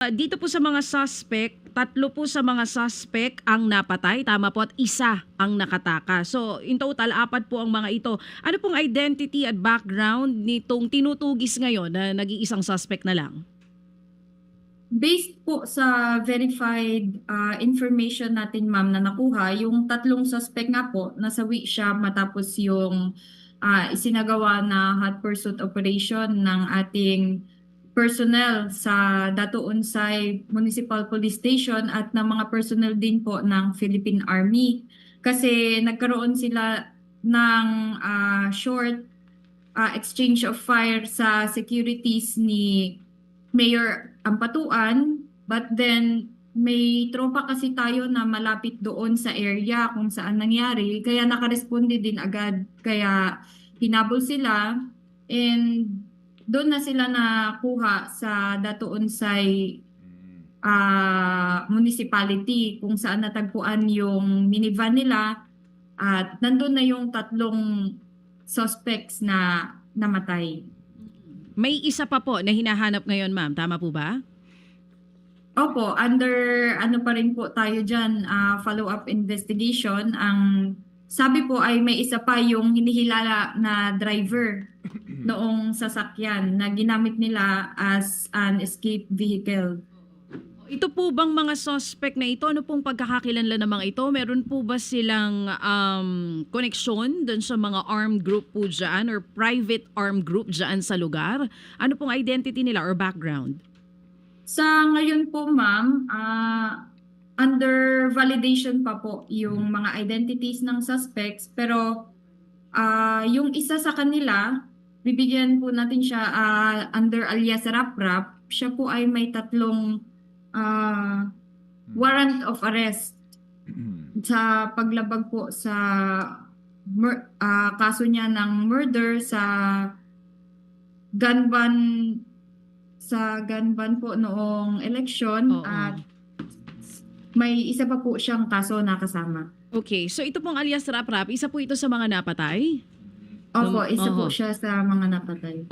Dito po sa mga suspect, 3 po sa mga suspect ang napatay, tama po, at 1 ang nakataka. So in total, 4 po ang mga ito. Ano pong identity at background nitong tinutugis ngayon na nag-iisang suspect na lang? Based po sa verified information natin, ma'am, na nakuha, yung 3 suspect nga po, nasawi siya matapos yung isinagawa na hot pursuit operation ng ating personnel sa Dato Unsay Municipal Police Station at ng mga personnel din po ng Philippine Army. Kasi nagkaroon sila ng short exchange of fire sa securities ni Mayor Ampatuan, but then may tropa kasi tayo na malapit doon sa area kung saan nangyari, kaya nakaresponde din agad. Kaya hinabol sila and doon na sila nakuha sa Dato Unsay municipality kung saan natagpuan yung minivan nila at nandun na yung 3 suspects na namatay. May isa pa po na hinahanap ngayon, ma'am. Tama po ba? Opo, under ano pa rin po tayo dyan, follow-up investigation. Ang sabi po ay may isa pa yung hinihilala na driver noong sasakyan na ginamit nila as an escape vehicle. Ito po bang mga suspect na ito, ano pong pagkakakilanlan ng mga ito? Meron po ba silang koneksyon dun sa mga armed group po dyan or private armed group dyan sa lugar? Ano pong identity nila or background? Sa ngayon po, ma'am, under validation pa po yung mga identities ng suspects, pero yung isa sa kanila, bibigyan po natin siya under alias Rap-Rap. Siya po ay may 3 warrant of arrest sa paglabag po sa kaso niya ng murder gun ban po noong election. Oo. At may isa pa po siyang kaso na kasama. Okay, so ito pong alias Rap-Rap, isa po ito sa mga napatay? Opo, isa po Oo. siya sa mga napatay.